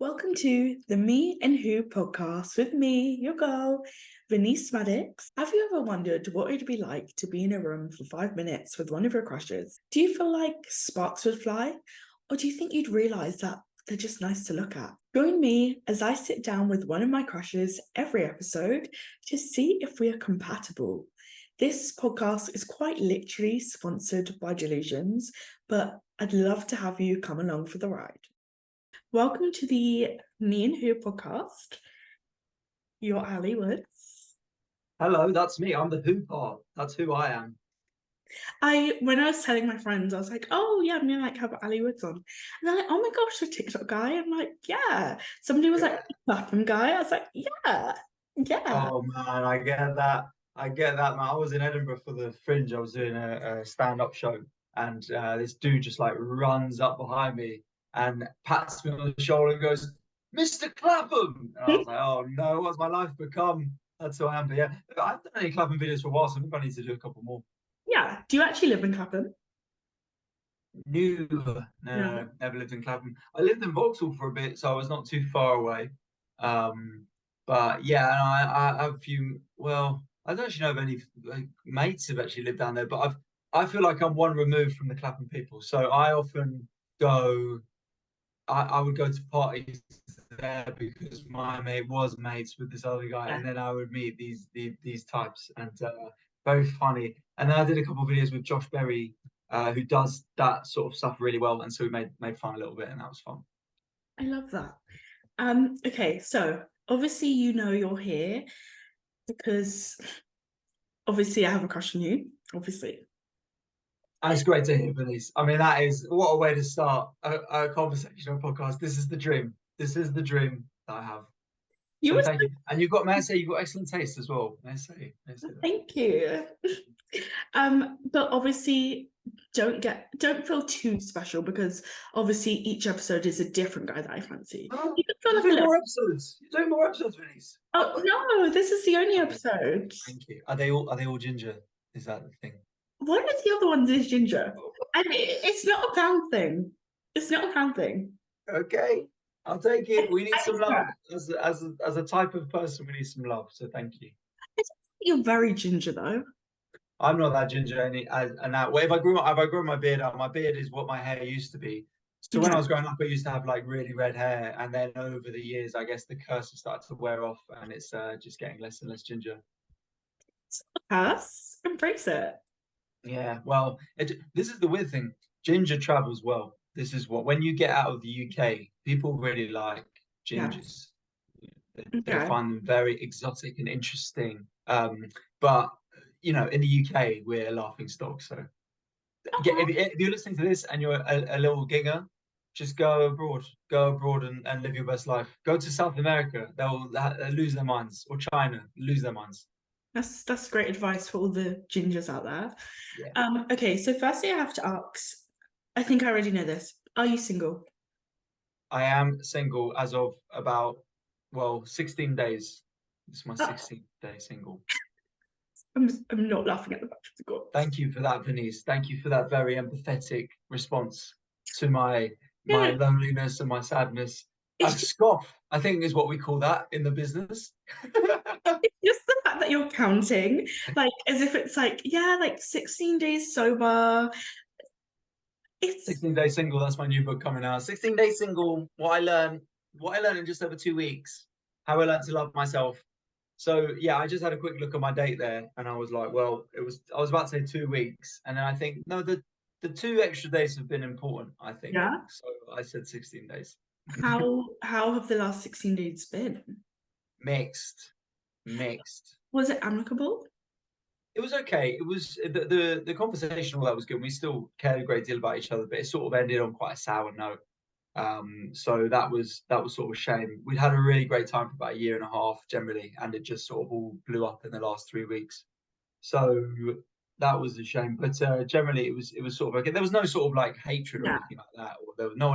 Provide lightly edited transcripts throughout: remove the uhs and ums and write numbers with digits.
Welcome to the Me and Who podcast with me, your girl, Vanese Maddix. Have you ever wondered what it would be like to be in a room for 5 minutes with one of your crushes? Do you feel like sparks would fly? Or do you think you'd realise that they're just nice to look at? Join me as I sit down with one of my crushes every episode to see if we are compatible. This podcast is quite literally sponsored by Delusions, but I'd love to have you come along for the ride. Welcome to the Me and Who podcast. You're Ali Woods. Hello, that's me. I'm the Who part. That's who I am. When I was telling my friends, I was like, "Oh yeah, I'm gonna like have Ali Woods on," and they're like, "Oh my gosh, the TikTok guy." I'm like, "Yeah." Somebody was like, "Clapham guy." I was like, "Yeah, yeah." Oh man, I get that. I get that, man. I was in Edinburgh for the Fringe. I was doing a stand-up show, and this dude just like runs up behind me and pats me on the shoulder and goes, "Mr. Clapham!" And I was like, "Oh no, what's my life become?" That's who I am. But yeah, I haven't done any Clapham videos for a while, so I think I need to do a couple more. Yeah. Do you actually live in Clapham? No, never lived in Clapham. I lived in Vauxhall for a bit, so I was not too far away. But yeah, and I have a few. Well, I don't actually know if any like, mates have actually lived down there, but I feel like I'm one removed from the Clapham people. So I often go. I would go to parties there because my mate was mates with this other guy, Yeah. and then I would meet these types, and very funny. And then I did a couple of videos with Josh Berry, who does that sort of stuff really well, and so we made fun a little bit, and that was fun. I love that. Okay, so obviously you know you're here because obviously I have a crush on you. Obviously. And it's great to hear, Vanessa. I mean, that is what a way to start a conversation on a podcast. This is the dream. This is the dream that I have. You So were thank you. And may I say, you've got excellent taste as well. May I say that. Thank you. But obviously don't feel too special because obviously each episode is a different guy that I fancy. Oh, You can feel you're like a doing little. more episodes. You're doing more episodes, Vanessa. Oh no, this is the only episode. Thank you. Are they all ginger? Is that the thing? One of the other ones is ginger. And it's not a pound thing. It's not a pound thing. Okay, I'll take it. We need some love I as a type of person. We need some love. So thank you. don't think you're very ginger though. I'm not that ginger, and that way. If I grew my beard out, my beard is what my hair used to be. So when I Yeah. was growing up, I used to have like really red hair, and then over the years, I guess the curse has started to wear off, and it's just getting less and less ginger. It's not a curse. Embrace it. Yeah, well, this is the weird thing. Ginger travels well. This is what when you get out of the UK, people really like Yeah. gingers. They Okay. find them very exotic and interesting. But you know, in the UK, we're a laughing stock. So if you're listening to this and you're a little ginger, just go abroad and live your best life. Go to South America, they'll lose their minds, or China, lose their minds. That's great advice for all the gingers out there. Yeah, Okay, so firstly I have to ask, I think I already know this. Are you single? I am single as of about 16 days. It's my Uh, 16th day single. I'm not laughing at the back of the gods. Thank you for that, Vanessa. Thank you for that very empathetic response to my Yeah, loneliness and my sadness. A it's just, scoff, I think, is what we call that in the business. it's just the fact that you're counting, like as if it's like, yeah, like 16 days sober. It's 16 Day Single, that's my new book coming out. 16 Day Single, what I learned in just over 2 weeks, how I learned to love myself. So yeah, I just had a quick look at my date there and I was like, well, I was about to say 2 weeks. And then I think, no, the 2 extra days have been important, I think. yeah. So I said 16 days. How have the last 16 days been? Mixed, mixed. Was it amicable? It was okay. It was the conversation, all that was good. We still cared a great deal about each other, but it sort of ended on quite a sour note. So that was sort of a shame. We'd had a really great time for about a year and a half generally, and it just sort of all blew up in the last 3 weeks. So that was a shame. But generally, it was sort of okay. There was no sort of like hatred or Yeah. anything like that, or there was, no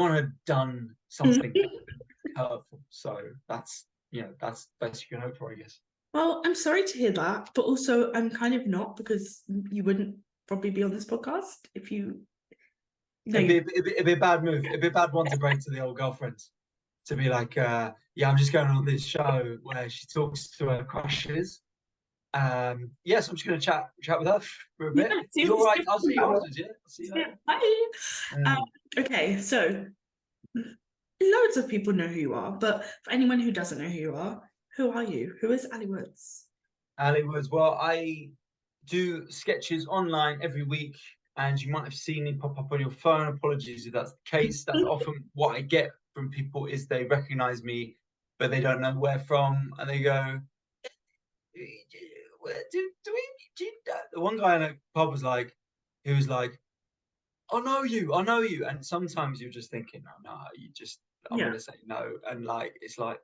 one had done something that had been hurtful. So that's that's best you can hope for, I guess. Well, I'm sorry to hear that, but also I'm kind of not because you wouldn't probably be on this podcast if you. No, It'd be a bad move. It'd be a bad one to break to the old girlfriends. to be like, yeah, I'm just going on this show where she talks to her crushes. Yeah, so I'm just gonna chat with her for a Yeah, bit. see, You're right. see I'll see you about afterwards. Yeah, I'll see you it. later. Bye. Mm. Okay, so loads of people know who you are, but for anyone who doesn't know who are you? Who is Ali Woods? Ali Woods. Well, I do sketches online every week, and you might have seen me pop up on your phone. Apologies if that's the case. That's often what I get from people is they recognize me, but they don't know where from, and they go, do we? The one guy in a pub was like, he was like, I know you. And sometimes you're just thinking, no, you just, I'm Yeah. gonna say no. And like, it's like,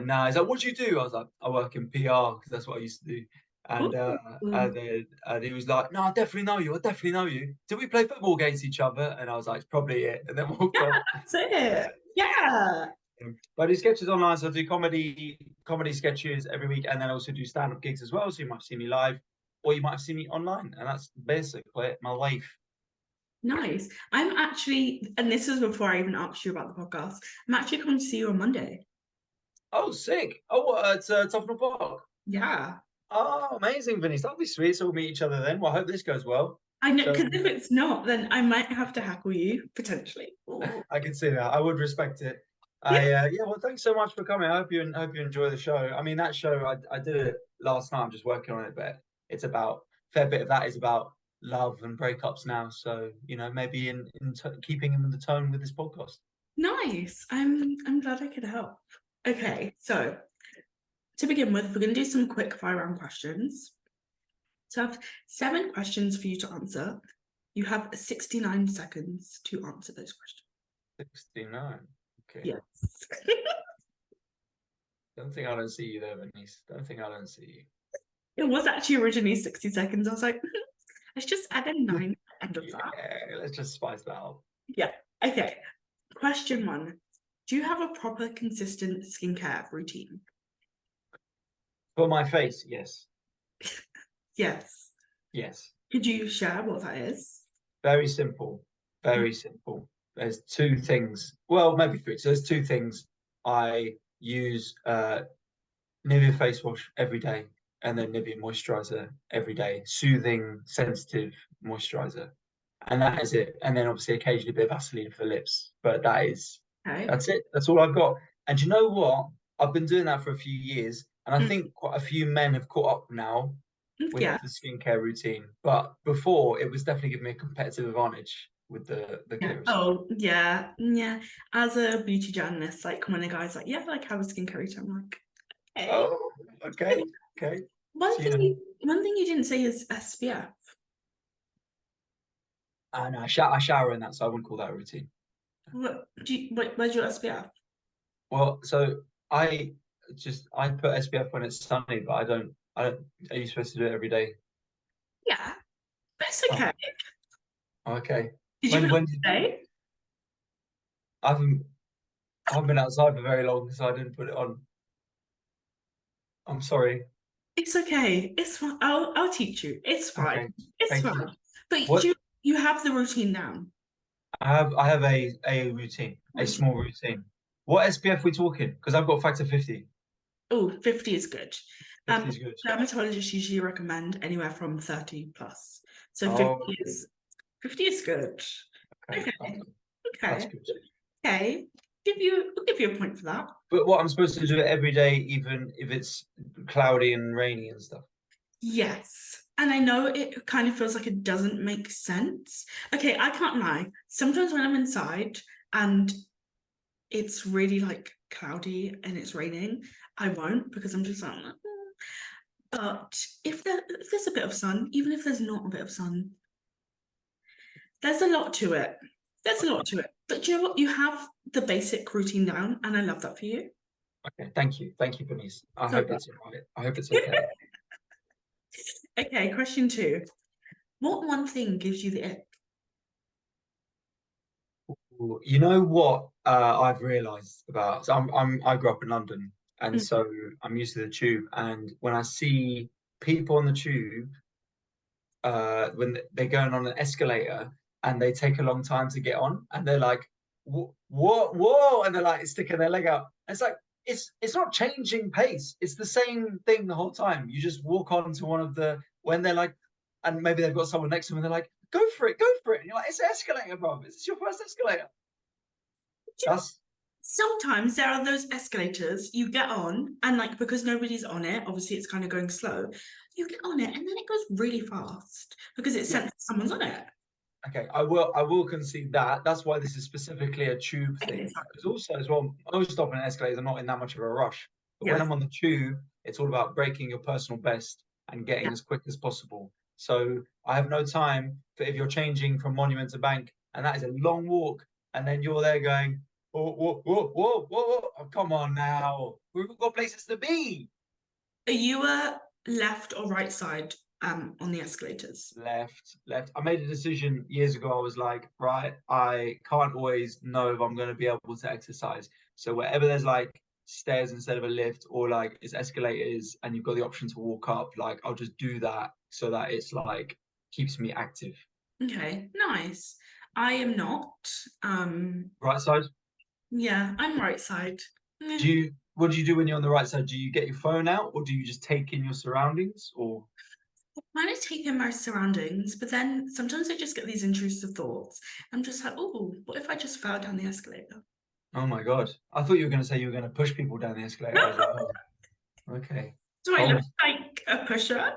nah. He's like, what do you do? I was like, I work in PR because that's what I used to do. And Ooh, and he was like, no, I definitely know you. I definitely know you. Did we play football against each other? And I was like, it's probably it. And then walked yeah, off. that's it. Yeah. But I do sketches online, so I do comedy sketches every week, and then also do stand-up gigs as well. So you might see me live, or you might have seen me online, and that's basically my life. Nice. I'm actually, and this is before I even asked you about the podcast, I'm actually coming to see you on Monday. Oh, sick! Oh, what, at Tottenham Park. Yeah. Oh, amazing, Vinny. That'll be sweet. So we'll meet each other then. Well, I hope this goes well. I know, So because if it's not, then I might have to hackle you, potentially. Ooh. I can see that. I would respect it. Yeah. Yeah. Well, thanks so much for coming. I hope you enjoy the show. I mean, that show I did it last night. I'm just working on it, but it's about fair bit of that is about love and breakups now. So maybe keeping in the tone with this podcast. Nice. I'm glad I could help. Okay, so to begin with, we're going to do some quick fire round questions. So I have 7 questions for you to answer. You have 69 seconds to answer those questions. 69. Okay. Yes. Don't think I don't see you there, Vanessa. Don't think I don't see It was actually originally 60 seconds. I was like, let's just add a 9 you. at the end of that. Yeah, let's just spice that up. Yeah. Okay. Question 1. Do you have a proper, consistent skincare routine? For my face, yes. Yes. Yes. Could you share what that is? Very simple. Very simple. There's 2 things. Well, maybe 3. So there's 2 things. I use Nivea face wash every day and then Nivea moisturizer every day. Soothing, sensitive moisturizer. And that is it. And then obviously occasionally a bit of Vaseline for the lips. But Okay. that's it. That's all I've got. And you know what? I've been doing that for a few years. And I Mm, think quite a few men have caught up now with yeah. the skincare routine. But before, it was definitely giving me a competitive advantage with the Yeah. clear skin. Oh, yeah. Yeah. As a beauty journalist, like when a guy's like, yeah, like have a skincare routine, I'm like, okay. Oh, okay, okay. One So thing you one thing you didn't say is SPF. and I shower in that, so I wouldn't call that a routine. Where's your SPF? Well, so I put SPF when it's sunny, but I don't. Are you supposed to do it every day? Yeah, that's Oh, okay. okay. Did you put it When on did today? I haven't been outside for very long, so I didn't put it on. I'm sorry. It's okay. It's fine. I'll teach you. It's fine. Okay, It's thank you. fine. But What you have the routine down. I have a routine, a Routine. small routine. What SPF we talking? Because I've got factor 50. Oh, 50 is good. 50 is good. Dermatologists usually recommend anywhere from 30 plus. So Oh, 50 is good. okay. Okay. That's Okay. good. Okay. We'll give you a point for that. But what I'm supposed to do it every day, even if it's cloudy and rainy and stuff. Yes. And I know it kind of feels like it doesn't make sense. Okay, I can't lie. Sometimes when I'm inside and it's really like cloudy and it's raining, I won't because I'm just like, But if there's a bit of sun, even if there's not a bit of sun, there's a lot to it. There's a lot to it. But do you know what? You have the basic routine down, and I love that for you. Okay, thank you. Thank you, Bernice. I So hope it's all right. I hope it's okay. okay, question 2. What one thing gives you the ick? You know what I've realised about? So I grew up in London, and Mm, so I'm used to the tube. And when I see people on the tube, when they're going on an escalator and they take a long time to get on, and they're like whoa, and they're like sticking their leg out. And it's like it's not changing pace. It's the same thing the whole time. You just walk on to one of the when they're like, and maybe they've got someone next to them, and they're like, go for it. And you're like, it's an escalator, bro. It's your first escalator. That's Sometimes there are those escalators you get on, and like because nobody's on it, obviously it's kind of going slow. You get on it, and then it goes really fast because it's sent someone's on it. okay. I will concede that. That's why this is specifically a tube thing. Because also as well, most stopping escalators are not in that much of a rush. But when Yes. I'm on the tube, it's all about breaking your personal best and getting Yeah. as quick as possible. So I have no time for if you're changing from Monument to Bank, and that is a long walk, and then you're there going, whoa, oh, come on now. We've got places to be. Are you a left or right side on the escalators? Left. I made a decision years ago. I was like, right, I can't always know if I'm going to be able to exercise. So wherever there's like stairs instead of a lift, or like it's escalators and you've got the option to walk up, like I'll just do that so that it's like keeps me active. Okay, nice. I am not. Right side. Yeah, I'm right side. What do you do when you're on the right side? Do you get your phone out, or do you just take in your surroundings, or Kind of take in my surroundings, but then sometimes I just get these intrusive thoughts. I'm just like, oh, what if I just fell down the escalator? oh my God. I thought you were going to say you were going to push people down the escalator. I was like, oh, okay. Do I look Oh, like a pusher?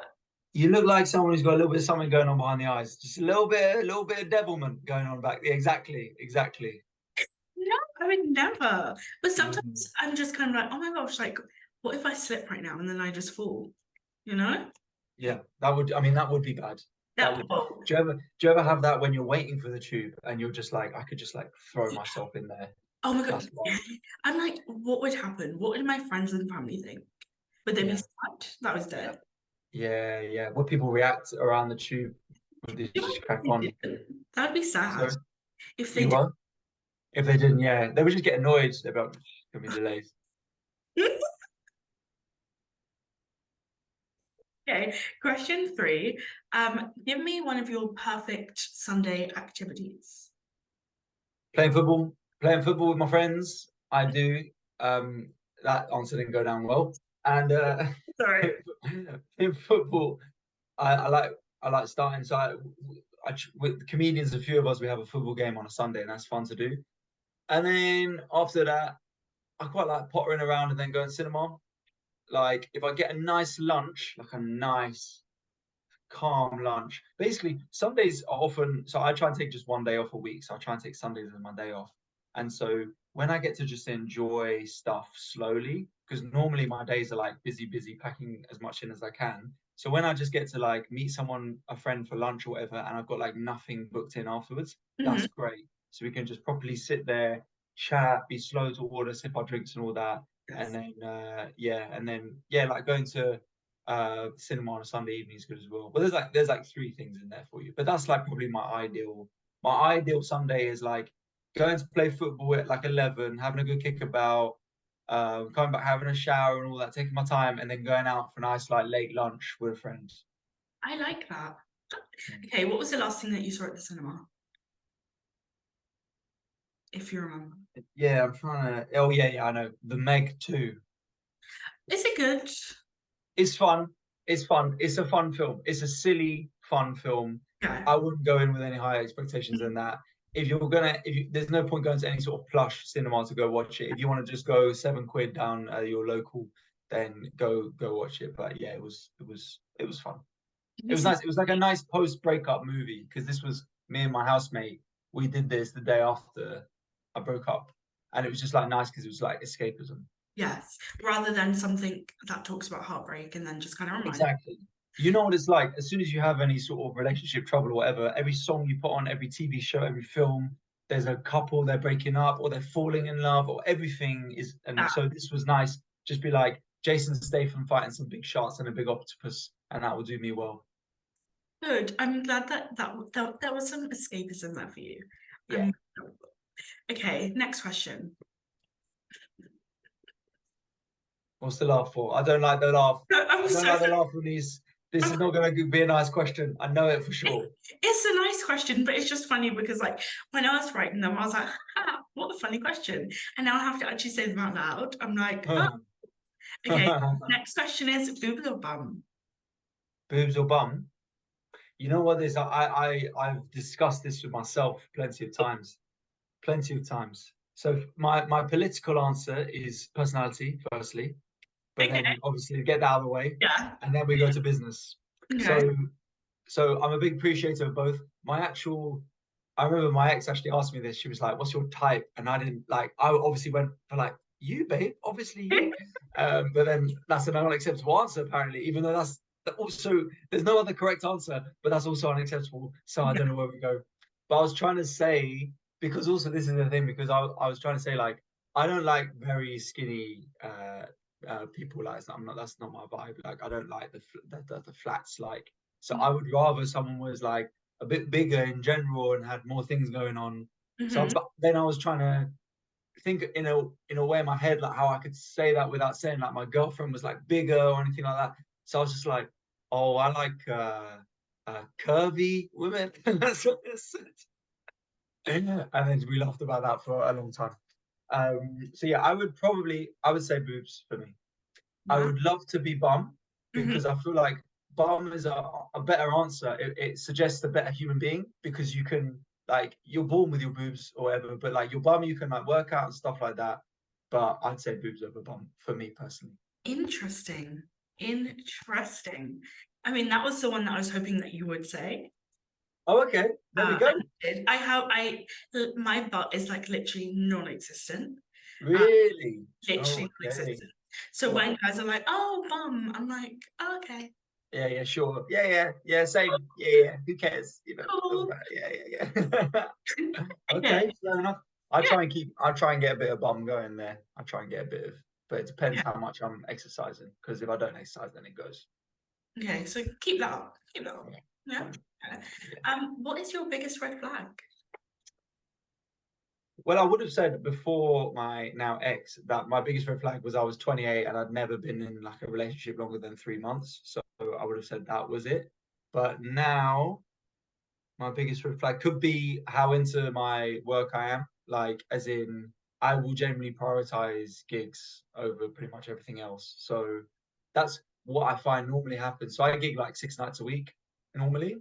you look like someone who's got a little bit of something going on behind the eyes. Just a little bit of devilment going on back. Yeah, exactly. No, I would never. But Mm. sometimes I'm just kind of like, oh my gosh, like, what if I slip right now and then I just fall? You know? Yeah, that would be bad. That That would. oh, Do you ever have that when you're waiting for the tube and you're just like, I could just like throw yeah. myself in there? Oh my god. That's wild. I'm like, what would happen? What would my friends and family think? Would they be Yeah, sad that I was yeah, dead? yeah. Would people react around the tube? Would they You just know, crack if they on? didn't. That would be sad So if they you did. won't. If they didn't, yeah, they would just get annoyed. They'd be like, "Gonna be delays." Okay, question 3. Give me one of your perfect Sunday activities. Playing football with my friends. I do. That answer didn't go down well. And Sorry. in football, I like starting. So with comedians, a few of us, we have a football game on a Sunday, and that's fun to do. And then after that, I quite like pottering around and then going to cinema. Like if I get a nice lunch, like a nice calm lunch. Basically, Sundays are often so I try and take just one day off a week. So I try and take Sundays as my day off. And so when I get to just enjoy stuff slowly, because normally my days are like busy, packing as much in as I can. So when I just get to like meet someone, a friend for lunch or whatever, and I've got like nothing booked in afterwards, Mhm. that's great. So we can just properly sit there, chat, be slow to order, sip our drinks and all that. And Yes. then like going to cinema on a Sunday evening is good as well. But there's like three things in there for you. But that's like probably my ideal Sunday is like going to play football at like 11, having a good kickabout, coming back, having a shower and all that, taking my time, and then going out for a nice like late lunch with a friend. I like that. Okay, what was the last thing that you saw at the cinema? If you remember. Yeah, I'm trying to. Oh yeah, I know. The Meg 2. Is it good? It's fun. It's fun. It's a fun film. It's a silly, fun film. Yeah. I wouldn't go in with any higher expectations than that. There's no point going to any sort of plush cinema to go watch it. If you want to just go £7 down your local, then go watch it. But yeah, it was fun. Have It you was seen nice. It was like a nice post breakup movie because this was me and my housemate. We did this the day after I broke up, and it was just like nice because it was like escapism. Yes, rather than something that talks about heartbreak and then just kind of reminds. Exactly. You know what it's like. As soon as you have any sort of relationship trouble or whatever, every song you put on, every TV show, every film, there's a couple they're breaking up or they're falling in love or everything is. And That. so this was nice. Just be like Jason Statham fighting some big sharks and a big octopus, and that will do me well. Good. I'm glad that was some escapism there for you. Yeah. Okay, next question. What's the laugh for? I don't like the laugh. I'm I don't so like the laugh, Release. This is not going to be a nice question. I know it for sure. it's a nice question, but it's just funny because like when I was writing them, I was like, what a funny question. And now I have to actually say them out loud. I'm like, oh, okay. Next question is boobs or bum? Boobs or bum? You know what this? I've discussed this with myself plenty of times. Plenty of times. So my political answer is personality, firstly, but Okay. then obviously get that out of the way, Yeah. and then we go to business. Okay. So I'm a big appreciator of both. I remember my ex actually asked me this. She was like, "What's your type?" And I didn't like. I obviously went for like you, babe. Obviously you. But then that's an unacceptable answer apparently, even though that's also there's no other correct answer, but that's also unacceptable. So I Yeah. don't know where we go. But I was trying to say because also this is the thing because I was trying to say like I don't like very skinny people like I'm not that's not my vibe. Like I don't like the flats like so I would rather someone was like a bit bigger in general and had more things going on. So Mm-hmm. but then I was trying to think in a way in my head like how I could say that without saying like my girlfriend was like bigger or anything like that. So I was just like, oh, I like curvy women. That's what I said. And then we laughed about that for a long time. So yeah, I would say boobs for me. I Wow. would love to be bum Mm-hmm. because I feel like bum is a better answer. It suggests a better human being because you can like you're born with your boobs or whatever, but like your bum you can like work out and stuff like that. But I'd say boobs over bum for me personally. Interesting. Interesting. I mean, that was the one that I was hoping that you would say. Oh, okay. There we go. And my butt is like literally non-existent. Uh, Really? Oh, literally okay. non-existent. So Well, when guys are like, "Oh, bum," I'm like, oh, "Okay, yeah, yeah, sure. Yeah. Same. Yeah. Who cares? You know, doesn't cool." matter. Yeah. Okay. Okay, fair enough. Yeah. I try and get a bit of bum going there. I try and get a bit of, but it depends Yeah. how much I'm exercising. Because if I don't exercise, then it goes. Okay. So keep that up. Keep that up. Yeah, Yeah. fine. Yeah. Yeah. What is your biggest red flag? Well, I would have said before my now ex that my biggest red flag was I was 28 and I'd never been in like a relationship longer than 3 months. So I would have said that was it. But now my biggest red flag could be how into my work I am. Like, as in, I will generally prioritize gigs over pretty much everything else. So that's what I find normally happens. So I gig like 6 nights a week normally.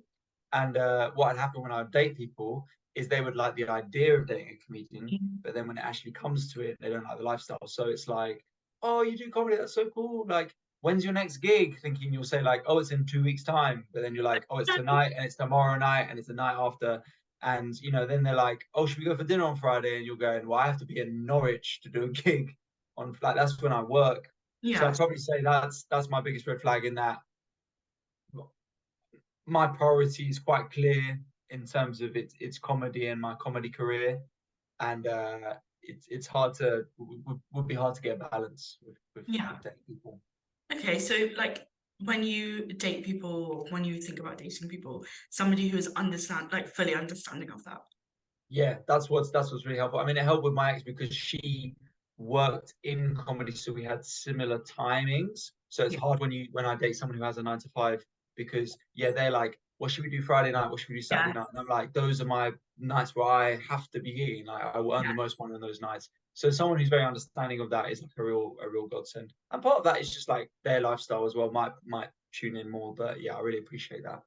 And what had happened when I would date people is they would like the idea of dating a comedian, but then when it actually comes to it, they don't like the lifestyle. So it's like, oh, you do comedy, that's so cool. Like, when's your next gig? Thinking you'll say like, oh, it's in 2 weeks' time, but then you're like, oh, it's tonight and it's tomorrow night and it's the night after, and then they're like, oh, should we go for dinner on Friday? And you're going, well, I have to be in Norwich to do a gig on like that's when I work. So Yeah. I'd probably say that's my biggest red flag in that my priority is quite clear in terms of its comedy and my comedy career, and it's hard to would be hard to get a balance Yeah. with dating people. Okay. So like when you date people, when you think about dating people, somebody who is fully understanding of that. Yeah, that's what's really helpful. I mean, it helped with my ex because she worked in comedy, so we had similar timings. So it's Yeah. hard when I date someone who has a 9 to 5 because yeah, they're like, what should we do Friday night? What should we do Saturday Yeah. night? And I'm like, those are my nights where I have to be gigging. Like I will earn Yeah. the most money on those nights. So someone who's very understanding of that is like a real godsend. And part of that is just like their lifestyle as well. Might tune in more, but yeah, I really appreciate that.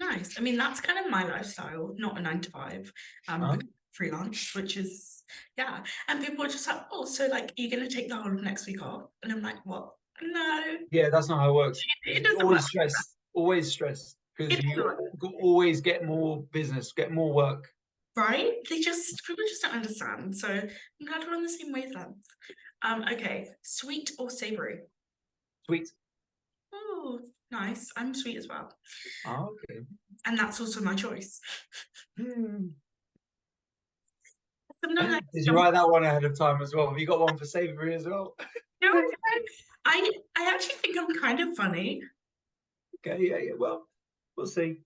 Nice. I mean, that's kind of my lifestyle, not a 9 to 5, Uh-huh. because freelance, which is, yeah. And people are just like, oh, so like, you're going to take the whole of next week off? And I'm like, what? No, Yeah, that's not how it works. it It's doesn't work. always stress, because It you doesn't work. always get more business, get more work. Right? People just don't understand. So I'm glad we're on the same wavelength. Okay. Sweet or savory? Sweet. Oh, nice. I'm sweet as well. Oh, okay. And that's also my choice. Hmm. Sometimes Did you write that one ahead of time as well? Have you got one for savory as well? no, I actually think I'm kind of funny. Okay, yeah. Well, we'll see.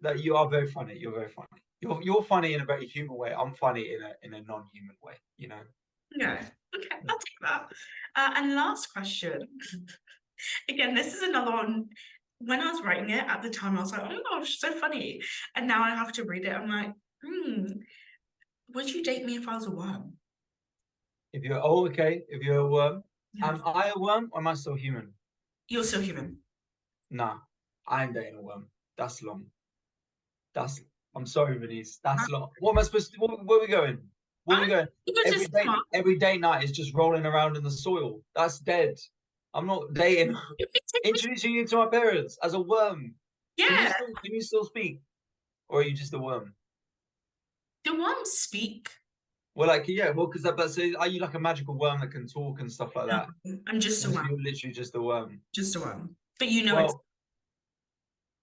That you are very funny. You're very funny. You're funny in a very human way. I'm funny in a non-human way. You know. Yeah. Okay, I'll take that. And last question. Again, this is another one. When I was writing it at the time, I was like, oh my gosh, so funny. And now I have to read it. I'm like, hmm. Would you date me if I was a worm? If you're okay, if you're a worm, Yeah. am I a worm or am I still human? You're still human. Nah, I ain't dating a worm. That's long. That's I'm sorry, Vanese. That's long. What am I supposed to do? Where are we going? Where are we I going? because it's fun. Every day night is just rolling around in the soil. That's dead. I'm not dating. Introducing you to my parents as a worm. Yeah, Can you still speak? Or are you just a worm? do worms speak? Well, like, yeah, well, because that's are you like a magical worm that can talk and stuff like No, that? I'm just a Or so worm. you're literally just a worm. Just a worm. But you know it's Well,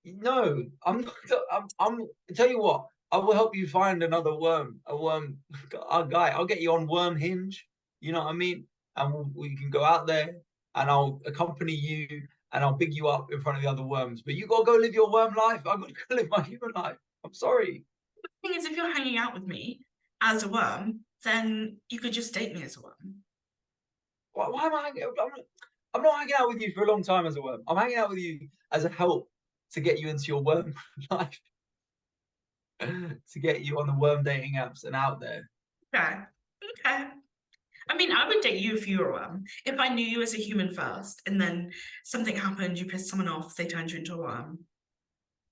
no, I'm not. I'm. Tell you what, I will help you find another worm. A worm, a guy. I'll get you on Worm Hinge. You know what I mean? And we can go out there, and I'll accompany you, and I'll big you up in front of the other worms. But you gotta go live your worm life. I've got to go live my human life. I'm sorry. the thing is, if you're hanging out with me as a worm, then you could just date me as a worm. Why am I hanging? I'm not hanging out with you for a long time as a worm. I'm hanging out with you as a help to get you into your worm life, to get you on the worm dating apps and out there. Okay. Okay. I mean, I would date you if you were a worm. If I knew you as a human first, and then something happened, you pissed someone off, they turned you into a worm.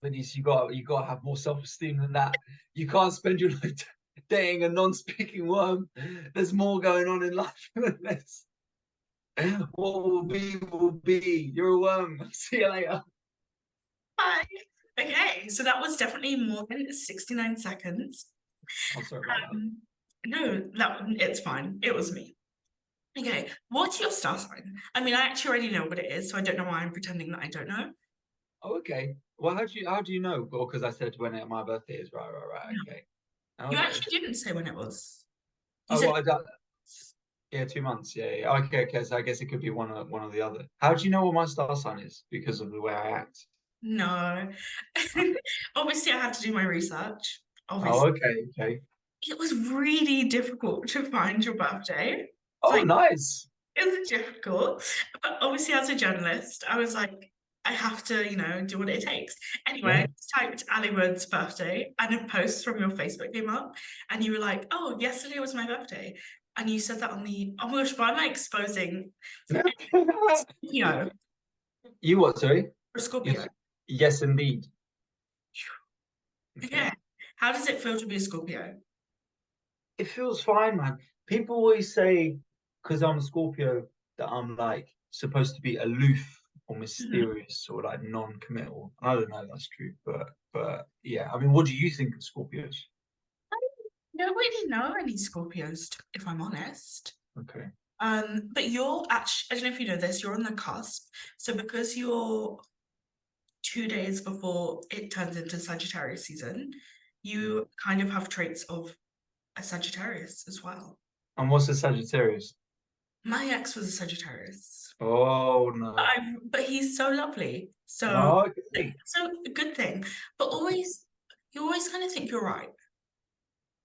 Vinicius, you got to have more self-esteem than that. You can't spend your life dating a non-speaking worm. There's more going on in life than this. What will be will be. You're a worm. See you later. Bye. Okay, so that was definitely more than 69 seconds. I'm sorry about that. No, it's fine. It was me. Okay, what's your star sign? I mean, I actually already know what it is, so I don't know why I'm pretending that I don't know. Oh, okay. Well, how do you know? Well, because I said when my birthday is. Right. No. Okay. You Okay. actually didn't say when it was. You Oh said well, yeah, 2 months. Yeah. Okay. So I guess it could be one or the other. How do you know what my star sign is? Because of the way I act. no. Obviously, I had to do my research. Oh, Obviously, okay. it was really difficult to find your birthday. Oh, Like, nice. it was difficult. But obviously, as a journalist, I was like, I have to, do what it takes. Anyway, I Yeah. just typed Ali Wood's birthday, and a post from your Facebook came up, and you were like, "Oh, yesterday was my birthday," and you said that on the. Oh my gosh, why am I exposing Scorpio You what? Sorry. for Scorpio? Yes. Yes, indeed. Okay. Okay, how does it feel to be a Scorpio? It feels fine, man. People always say, because I'm a Scorpio, that I'm like supposed to be aloof or Mhm. mysterious or like non-committal. I don't know if that's true, but yeah. I mean, what do you think of Scorpios? I don't really know any Scorpios, if I'm honest. Okay. But you're actually, I don't know if you know this, you're on the cusp. So because you're 2 days before it turns into Sagittarius season, you kind of have traits of a Sagittarius as well. And what's a Sagittarius? My ex was a Sagittarius. Oh no. But he's so lovely. So Oh, okay. so a good thing. But always you always kind of think you're right.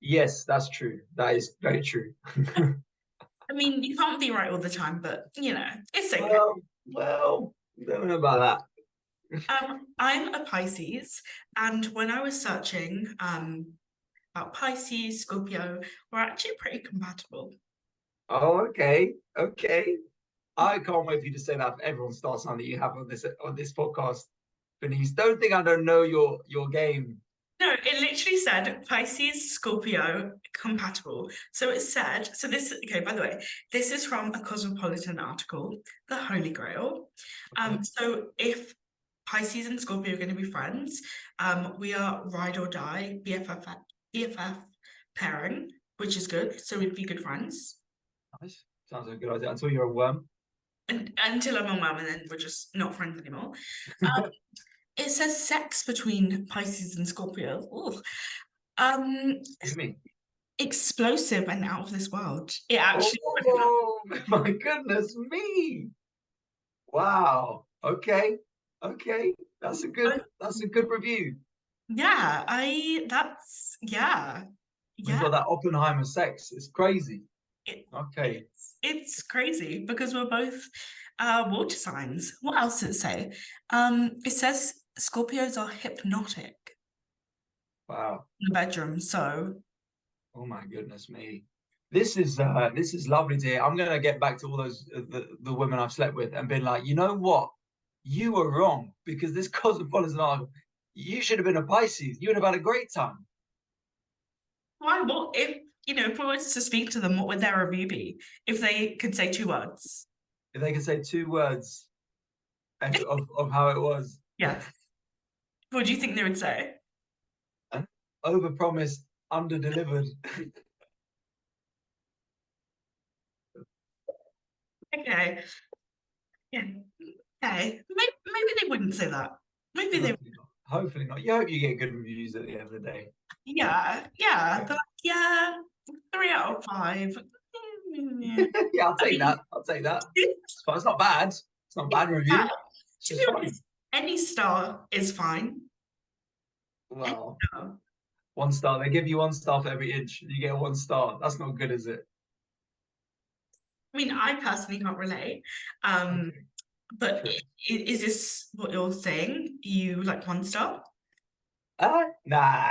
Yes, that's true. That is very true. I mean, you can't be right all the time, but it's okay. Well, don't know about I'm a Pisces, and when I was searching about Pisces, Scorpio, we're actually pretty compatible. that. Oh, okay. I can't wait for you to say that for everyone's star sign that you have on this podcast. Denise, don't think I don't know your game. No, it literally said Pisces, Scorpio, compatible. So it said, so this, okay, by the way, this is from a Cosmopolitan article, The Holy Grail. Okay. So if Pisces and Scorpio are going to be friends, we are ride or die, BFF pairing, which is good. So we'd be good friends. Nice. Sounds like a good idea. Until you're a worm. And until I'm a mum, and then we're just not friends anymore. It says sex between Pisces and Scorpio. Ooh. Um, Excuse me. explosive and out of this world. It actually. Oh my goodness me. Wow. Okay. That's a good review. Yeah, yeah, We've yeah. got that Oppenheimer sex. It's crazy. It, Okay. it's crazy because we're both water signs. What else does it say? It says Scorpios are hypnotic Wow. in the bedroom, so Oh my goodness me. This is lovely to hear. I'm gonna get back to all those the women I've slept with and been like, you know what? You were wrong because this cosmopolitan article, you should have been a Pisces. You would have had a great time. Why? What if, if we were to speak to them, what would their review be? If they could say 2 words. If they could say 2 words of how it was. Yeah. What do you think they would say? Overpromised, underdelivered. Okay. Yeah. Okay. Maybe they wouldn't say that. Maybe they. Hopefully not. Hopefully not. You hope you get good reviews at the end of the day. Yeah. Yeah. They're like, yeah. 3 out of 5. Yeah. Yeah, I'll I take mean, that. I'll take that. It's fine. It's not bad. It's not a bad review. It's to just be fine. honest, any star is fine. Any Well, star. 1 star. They give you 1 star for every inch. You get 1 star. That's not good, is it? I mean, I personally can't relate. Um, Okay. but True. is this what you're saying? You like 1 star? Nah,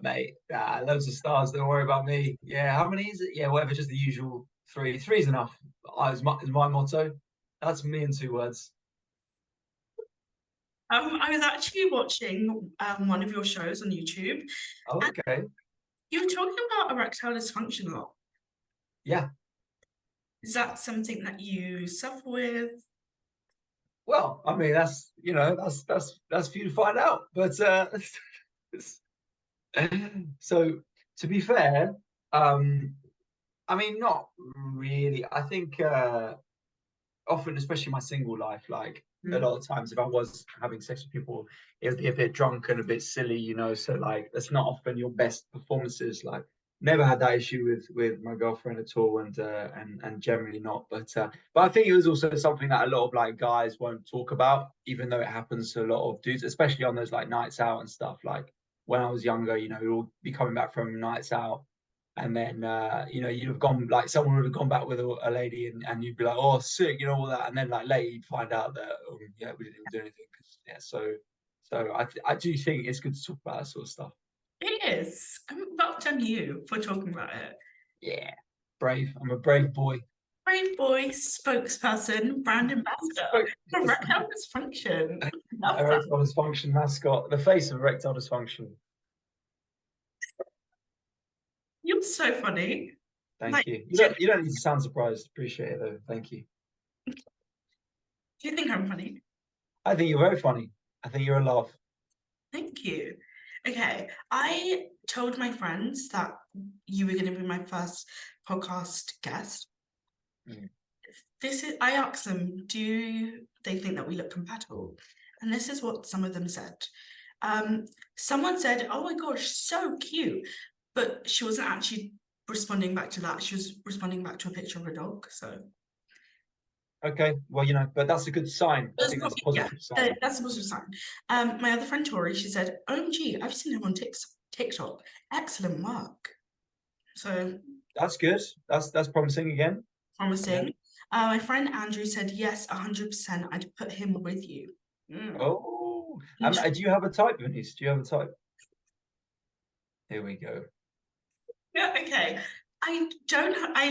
mate. Nah, loads of stars. Don't worry about me. Yeah, how many is it? Yeah, whatever. Just the usual three. Three's enough. Is my motto. That's me in 2 words. I was actually watching one of your shows on YouTube, Oh, and okay. you were talking about erectile dysfunction a lot. Yeah. Is that something that you suffer with? Well, I mean, that's for you to find out. But so to be fair, I mean, not really. I think often, especially my single life, like a lot of times, if I was having sex with people, it would be a bit drunk and a bit silly, you know. So like, that's not often your best performances. Like, never had that issue with my girlfriend at all, and generally not. But I think it was also something that a lot of like guys won't talk about, even though it happens to a lot of dudes, especially on those like nights out and stuff. Like when I was younger, you know, we'll be coming back from nights out and then you know, you'd have gone like someone would have gone back with a lady and you'd be like, oh sick, you know, all that, and then like later you'd find out that yeah, we didn't even do anything. Yeah, so I do think it's good to talk about that sort of stuff. It is. Well done you for talking about it. Yeah, brave. I'm a brave boy. Brave boy, spokesperson, brand ambassador for erectile dysfunction. Love that. Erectile dysfunction mascot, the face of erectile dysfunction. You're so funny. Thank Like, you. do You don't need to sound surprised. Appreciate it though. Thank you. you think I'm funny? I think you're very funny. I think you're a laugh. Thank you. Okay, I told my friends that you were going to be my first podcast guest. Mm. I asked them, do they think that we look compatible? And this is what some of them said. Someone said, oh my gosh, so cute. But she wasn't actually responding back to that. She was responding back to a picture of a dog. So Okay, well, you know, but that's a good sign. I that's think that's a probably, yeah, positive sign. that's a positive sign. My other friend Tori, she said, OMG, I've seen him on TikTok. Excellent work. So That's good. That's promising again. promising. Yeah. My friend Andrew said, yes, 100%. I'd put him with you. Oh, Interesting. do you have a type, Vanessa? Do you have a type? Here we go. Yeah, okay. I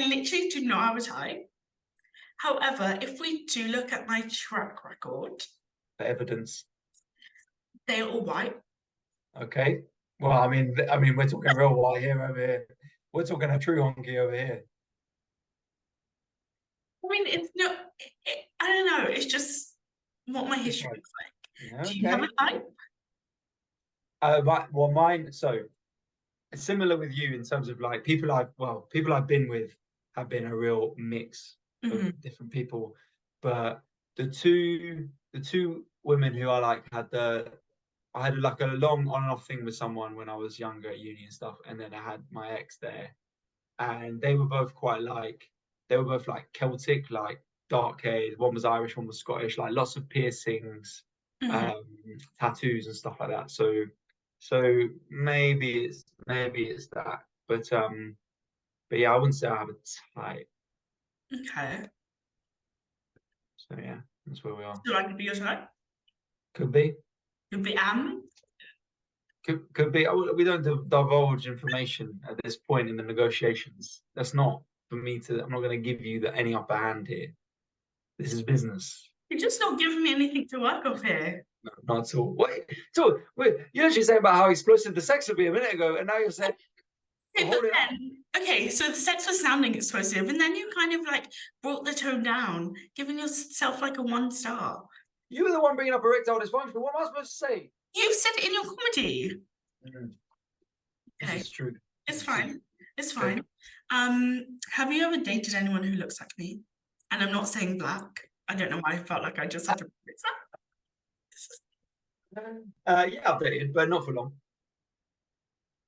literally do not have a type. However, if we do look at my track record, For evidence. they're all white. Okay. Well, I mean, we're talking real white here over here. We're talking a true honky over here. I mean, it's not, I don't know, it's just what my Just history like, looks like. yeah, Do you have a okay. type? Well, mine. So similar with you in terms of like people I've been with have been a real mix of Mm-hmm. different people, but the two women who I like I had like a long on and off thing with someone when I was younger at uni and stuff, and then I had my ex there, and they were both they were both like Celtic, like dark haired. One was Irish, one was Scottish, like lots of piercings, Mm-hmm. um, tattoos and stuff like that. So maybe it's that, but yeah, I wouldn't say I have a type. Okay. So yeah, that's where we are. So I could be your type? Could be, You'd be Could be. We don't divulge information at this point in the negotiations. That's not for me to. I'm not going to give you any upper hand here. This is business. You're just not giving me anything to work off here. No, not at all. Wait. You literally saying about how explosive the sex would be a minute ago, and now you're saying. Okay, so the sex was sounding explosive, and then you kind of like brought the tone down, giving yourself like a 1 star. You were the one bringing up erectile dysfunction. What am I supposed to say? You said it in your comedy. Okay. This is true. It's fine. It's fine. Have you ever dated anyone who looks like me? And I'm not saying black. I don't know why I felt like I just had to fix that. Yeah, I've dated, but not for long.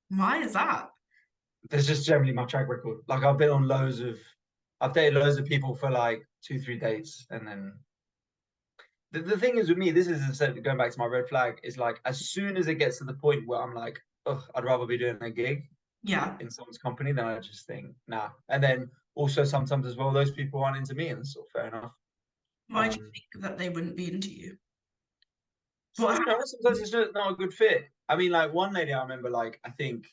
Why is that? There's just generally my track record. Like I've dated loads of people for like 2-3 dates, and then the thing is with me, this is going back to my red flag, is like as soon as it gets to the point where I'm like, oh, I'd rather be doing a gig in someone's company, then I just think, nah. And then also sometimes as well, those people aren't into me, and it's sort of fair enough. Why do you think that they wouldn't be into you? Well, sometimes it's just not a good fit. I mean, like one lady I remember, like I think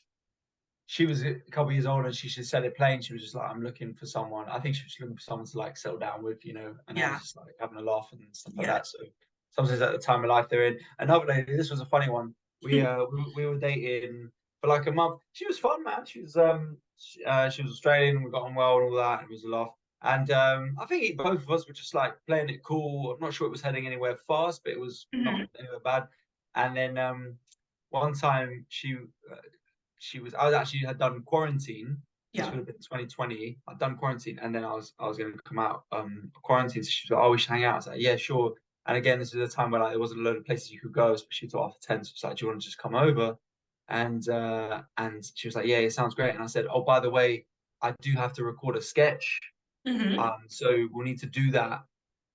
she was a couple of years old, and she said it plain. She was just like, I'm looking for someone. I think she was looking for someone to like settle down with, and I was just like having a laugh and stuff like that. So sometimes at the time of life they're in. Another lady, this was a funny one. We were dating for like a month. She was fun, man. She was Australian. We got on well and all that. It was a laugh. And I think both of us were just like playing it cool. I'm not sure it was heading anywhere fast, but it was not anywhere bad. And then one time I had done quarantine. This would have been 2020. I'd done quarantine, and then I was going to come out quarantine. So she was like, "Oh, we should hang out." I was like, "Yeah, sure." And again, this was a time where like there wasn't a load of places you could go, especially till after 10. So it's like, "Do you want to just come over?" And she was like, "Yeah, it sounds great." And I said, "Oh, by the way, I do have to record a sketch. So we'll need to do that.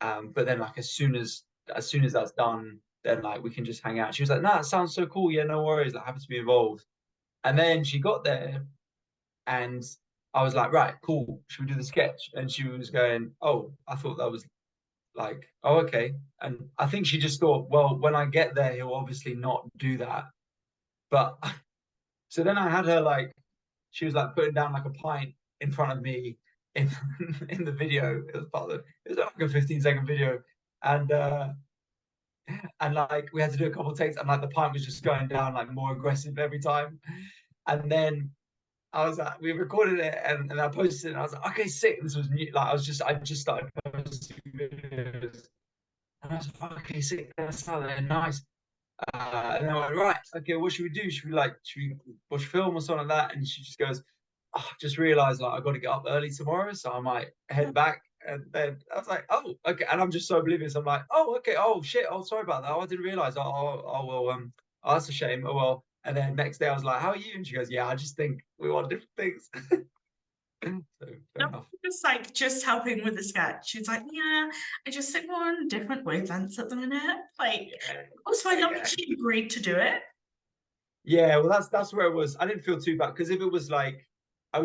But then like as soon as that's done, then like we can just hang out." She was like, "Nah, it sounds so cool. Yeah, no worries. Like happy to be involved." And then she got there, and I was like, "Right, cool. Should we do the sketch?" And she was going, "Oh, I thought that was like, oh, okay." And I think she just thought, well, when I get there, he'll obviously not do that. But so then I had her like, she was like putting down like a pint in front of me in in the video. It was like a 15-second video, and like we had to do a couple of takes, and like the pint was just going down like more aggressive every time. And then I was like, we recorded it, and I posted it, and I was like, okay, sick. This was new. Like I just started posting videos, and I was like, okay, sick. That's nice. And I went, right, okay, what should we do? Should we watch film or something like that? And she just goes, oh, I just realized like I got to get up early tomorrow, so I might head back. And then I was like, oh, okay. And I'm just so oblivious. I'm like, oh, okay. Oh shit. Oh, sorry about that. Oh, I didn't realize. Well, oh, that's a shame. Oh well. And then next day I was like, how are you? And she goes, yeah, I just think we want different things. So fair enough. Just helping with the sketch. She's like, yeah, I just think we're on different wavelengths at the minute. Like, also I love that she agreed to do it. Yeah, well that's where it was. I didn't feel too bad, because if it was like, I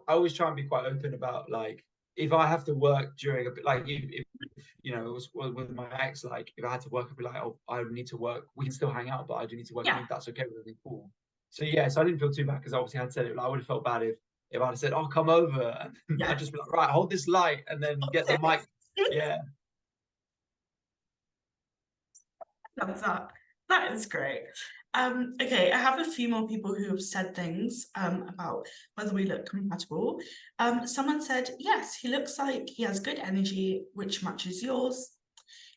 always try and be quite open about like, if I have to work during a bit, like if it was with my ex, like if I had to work, I'd be like, oh, I need to work. We can still hang out, but I do need to work. Yeah. If that's okay with me, cool. So yeah, so I didn't feel too bad, because obviously I had said it. Like, I would have felt bad if I'd have said, "Oh, come over," and I'd just be like, "Right, hold this light," and then get the mic. Yeah. Love that. That is great. Okay, I have a few more people who have said things about whether we look compatible. Someone said, yes, he looks like he has good energy, which matches yours.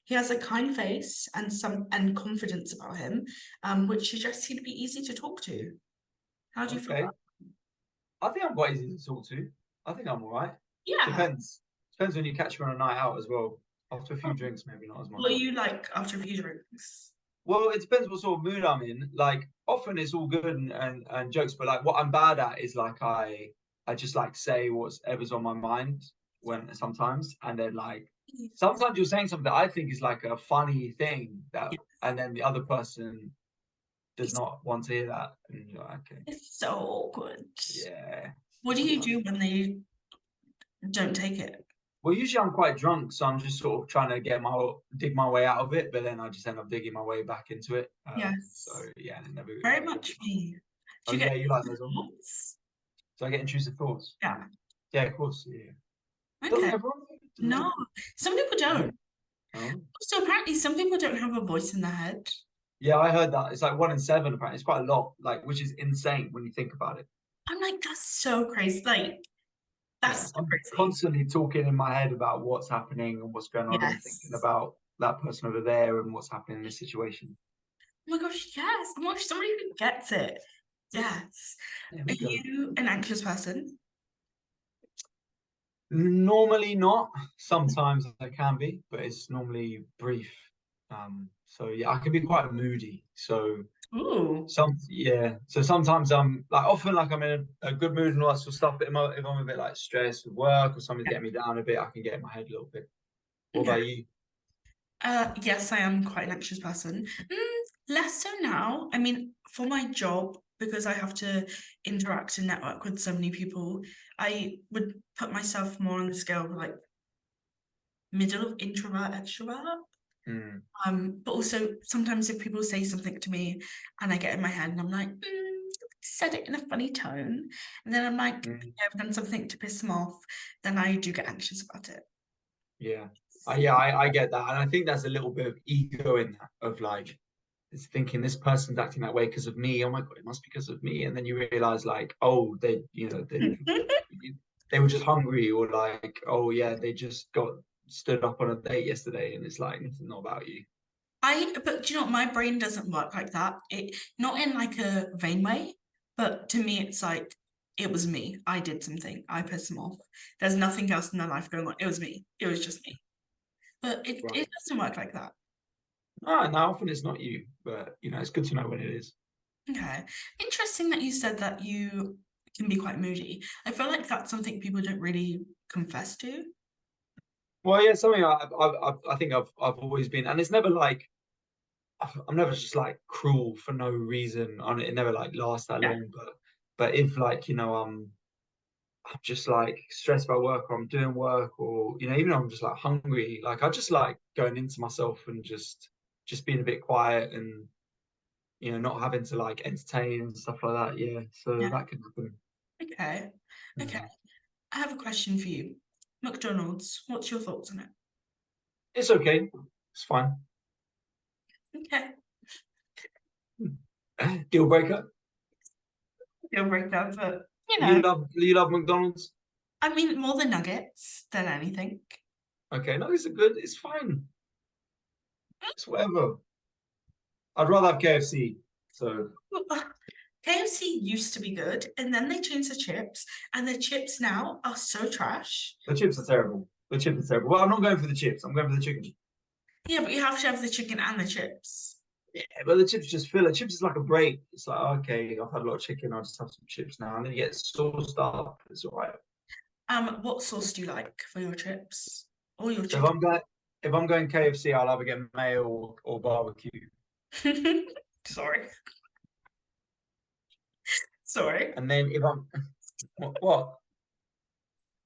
He has a kind face and confidence about him, which suggests he'd be easy to talk to. How do you feel about that? I think I'm quite easy to talk to. I think I'm all right. Yeah. Depends when you catch me on a night out as well. After a few drinks, maybe not as much. What do you like after a few drinks? Well, it depends what sort of mood I'm in. Like often it's all good and jokes, but like what I'm bad at is like I just like say whatever's on my mind sometimes, and then like sometimes you're saying something that I think is like a funny thing and then the other person does not want to hear that, and you're like, okay. It's so awkward. Yeah. What do you do when they don't take it? Well, usually I'm quite drunk, so I'm just sort of trying to dig my way out of it, but then I just end up digging my way back into it. So Yes, yeah, and it very never gets much fun. me. Oh Do you get yeah, you like those ones? thoughts? So I get intrusive thoughts. Yeah. Yeah, of course. Yeah. Doesn't Okay. everyone? Doesn't No, everyone? some people No. don't. Oh. So apparently, some people don't have a voice in their head. Yeah, I heard that. It's like 1 in 7 apparently. It's quite a lot, like which is insane when you think about it. I'm like, that's so crazy. Like, Yeah, that's so I'm crazy. constantly talking in my head about what's happening and what's going on and thinking Yes. about that person over there and what's happening in this situation. Oh my gosh, yes. I'm like somebody who gets it. Yes. There Are we go. you an anxious person? Normally not. Sometimes I can be, but it's normally brief. So yeah, I can be quite moody. So Ooh. so sometimes I'm like often like I'm in a good mood and all that sort of stuff. But if I'm a bit like stressed with work or something's Yeah. getting me down a bit, I can get in my head a little bit. What Okay. about you? Yes, I am quite an anxious person. Less so now. I mean, for my job, because I have to interact and network with so many people, I would put myself more on the scale of like middle of introvert, extrovert. Mm, But also sometimes if people say something to me and I get in my head and I'm like, said it in a funny tone, and then I'm like, mm, I've done something to piss them off, then I do get anxious about it. yeah. I get that, and I think there's a little bit of ego in that of like it's thinking this person's acting that way because of me. Oh my god, it must be because of me. And then you realize like, oh, they were just hungry, or like, oh yeah, they just got stood up on a date yesterday, and it's like it's not about you. But do you know what? My brain doesn't work like that. It not in like a vain way, but to me, it's like it was me. I did something. I pissed them off. There's nothing else in their life going on. It was me. It was just me. But it Right. doesn't work like that. Ah, now often it's not you, but it's good to know when it is. Okay. Interesting that you said that you can be quite moody. I feel like that's something people don't really confess to. Well, yeah, something I think I've always been, and it's never like I'm never just like cruel for no reason. On it never like lasts that Yeah. long, but if like I'm just like stressed about work or I'm doing work or even though I'm just like hungry, like I just like going into myself and just being a bit quiet and not having to like entertain and stuff like that. Yeah, so Yeah. that can happen. Okay. Okay. Mm. I have a question for you. McDonald's, what's your thoughts on it? It's okay. It's fine. Okay. Deal breaker. Deal breaker, but you You know, love McDonald's. I mean more the nuggets than anything. Okay, no, it's good. It's fine. It's whatever. I'd rather have KFC. So KFC used to be good, and then they changed the chips, and the chips now are so trash. the chips are terrible. The chips are terrible. Well, I'm not going for the chips. I'm going for the chicken. Yeah, but you have to have the chicken and the chips. Yeah, but the chips just fill it. Chips is like a break. It's like, okay, I've had a lot of chicken. I'll just have some chips now. And then you get sauced up. It's all right. What sauce do you like for your chips or your So if chicken? I'm going KFC, I'll either get mayo or barbecue. Sorry, sorry. And then if I'm what?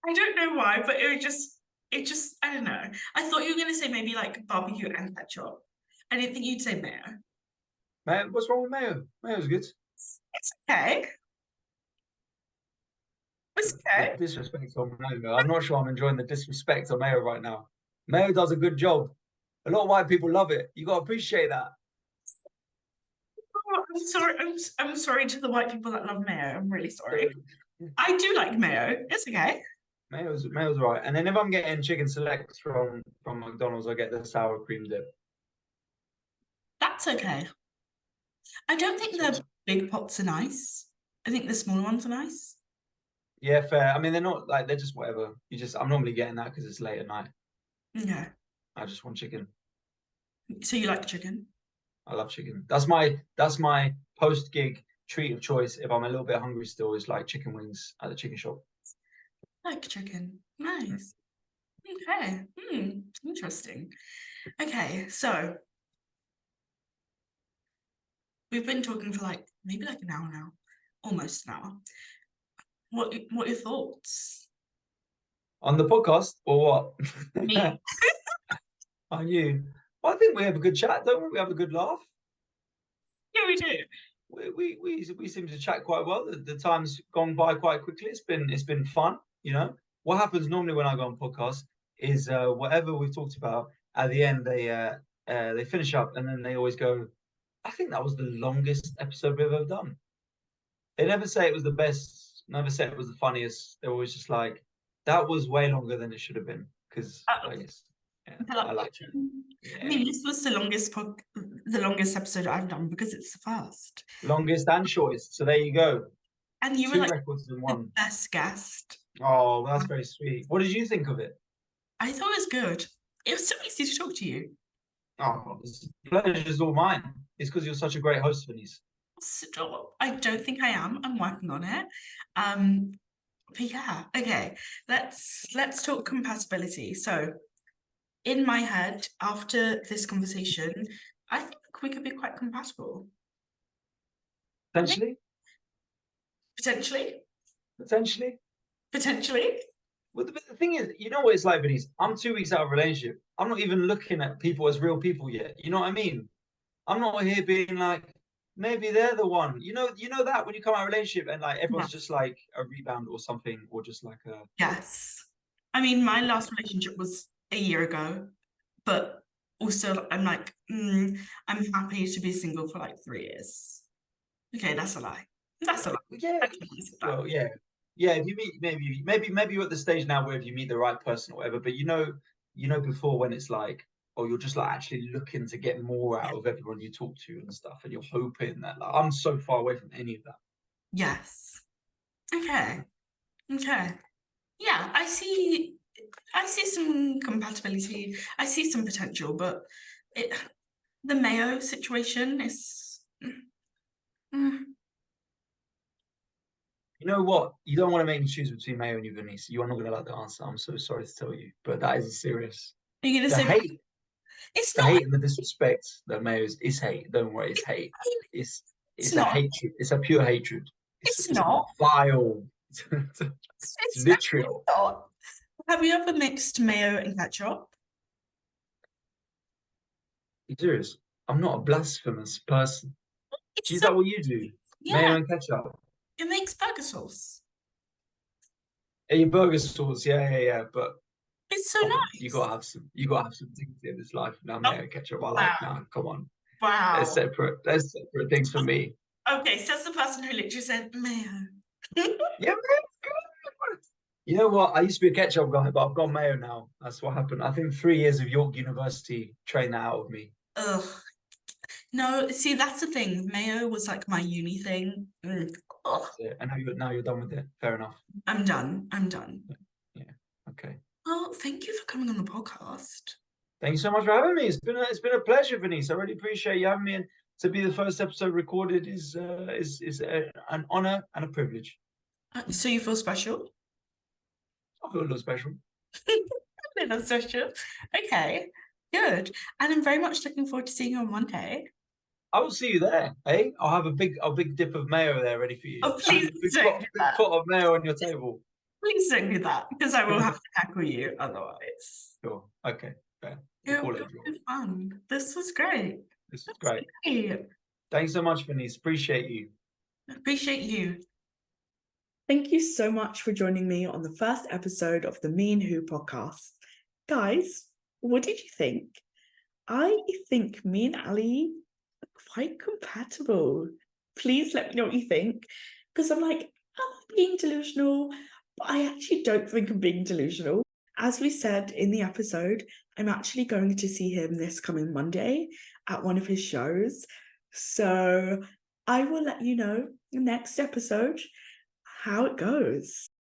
I don't know why, but it just, I don't know. I thought you were gonna say maybe like barbecue and ketchup. I didn't think you'd say mayo. Mayo, what's wrong with mayo? Mayo's good. It's okay. It's The okay. disrespect on mayo. I'm not sure I'm enjoying the disrespect on mayo right now. Mayo does a good job. A lot of white people love it. You got to appreciate that. Oh, I'm sorry. I'm sorry to the white people that love mayo. I'm really sorry. Uh, I do like mayo. It's okay. Mayo's right. And then if I'm getting chicken selects from McDonald's, I get the sour cream dip. That's okay. I don't think That's what's the big pots are nice. I think the smaller ones are nice. Yeah, fair. I mean, they're not like they're just whatever. I'm normally getting that because it's late at night. Okay. I just want chicken. So you like chicken? I love chicken. That's my post gig treat of choice. If I'm a little bit hungry still, is like chicken wings at the chicken shop. I like chicken. Mm. Nice. Okay. Interesting. Okay, so we've been talking for like maybe like an hour now. Almost an hour. What are your thoughts? On the podcast or what? Me. On you. Well, I think we have a good chat, don't we? We have a good laugh. Yeah, we do. We seem to chat quite well. The time's gone by quite quickly. It's been fun. You know what happens normally when I go on podcasts is whatever we've talked about at the end they finish up and then they always go, I think that was the longest episode we've ever done. They never say it was the best, never say it was the funniest. They're always just like, that was way longer than it should have been. Because I guess, yeah, I liked it. I Yeah. mean, this was the longest episode I've done because it's the first. Longest and shortest. So there you go. And you were Two like records in the one. best guest. Oh, that's very sweet. What did you think of it? I thought it was good. It was so easy to talk to you. Oh, the pleasure's all mine. It's because you're such a great host, Vanese. Stop. I don't think I am. I'm working on it. But yeah, okay. Let's talk compatibility. So in my head, after this conversation, I think we could be quite compatible. Potentially? Potentially. Potentially? Potentially. Well, the thing is, you know what it's like, Vanese? I'm 2 weeks out of a relationship. I'm not even looking at people as real people yet. You know what I mean? I'm not here being like, maybe they're the one. You know that when you come out of a relationship and like everyone's just like a rebound or something, or just like a Yes. I mean, my last relationship was a year ago, but also I'm like, I'm happy to be single for like 3 years. Okay, that's a lie. That's a lie. yeah. Well, yeah. Yeah, if you meet maybe you're at the stage now where if you meet the right person or whatever, but you know before when it's like, oh, you're just like actually looking to get more out of everyone you talk to and stuff, and you're hoping that like I'm so far away from any of that. Yes. Okay. Okay. Yeah, I see some compatibility. I see some potential, but the mayo situation is You know what? You don't want to make me choose between Mayo and you, Vanessa. You are not going to like the answer. I'm so sorry to tell you, but that is serious. Are you gonna The say hate, it's the not hate and the disrespect that Mayo is hate. Don't worry, it's hate. It's it's a not hatred. It's a pure hatred. it's It's not vile. It's it's vitriol. not. Have you ever mixed mayo and ketchup? You serious? I'm not a blasphemous person. It's Is so that what you do? yeah, Mayo and ketchup. it makes burger sauce. Yeah, your burger sauce. Yeah. But It's so come on, you nice. gotta have some. You gotta have some dignity in this life. Now, Oh mayo and ketchup. I like. wow. Nah, come on. They're Wow. separate. They're separate things for me. Okay, so that's the person who literally said mayo. Yeah, man. You know what? I used to be a ketchup guy, but I've gone mayo now. That's what happened. I think 3 years of York University trained that out of me. Ugh. No, see, that's the thing. Mayo was like my uni thing. Ugh. And now you're done with it. Fair enough. I'm done. I'm done. Yeah. Okay. Well, thank you for coming on the podcast. Thank you so much for having me. It's been a pleasure, Vanessa. I really appreciate you having me. And to be the first episode recorded is an honor and a privilege. So you feel special? I feel a little special. A little special. Okay, good. And I'm very much looking forward to seeing you on Monday. I will see you there. Hey, I'll have a big dip of mayo there ready for you. Oh, please don't do big that. pot of mayo on your table. Please don't do that because I will have to tackle you otherwise. Sure. Okay. Fair. It was fun. This was great. This was great. Great. Thanks so much, Vanessa. Appreciate you. Appreciate you. Thank you so much for joining me on the first episode of the Me and Who podcast. Guys, what did you think? I think me and Ali are quite compatible. Please let me know what you think, because I'm like, am I being delusional? But I actually don't think I'm being delusional. As we said in the episode, I'm actually going to see him this coming Monday at one of his shows. So I will let you know next episode how it goes.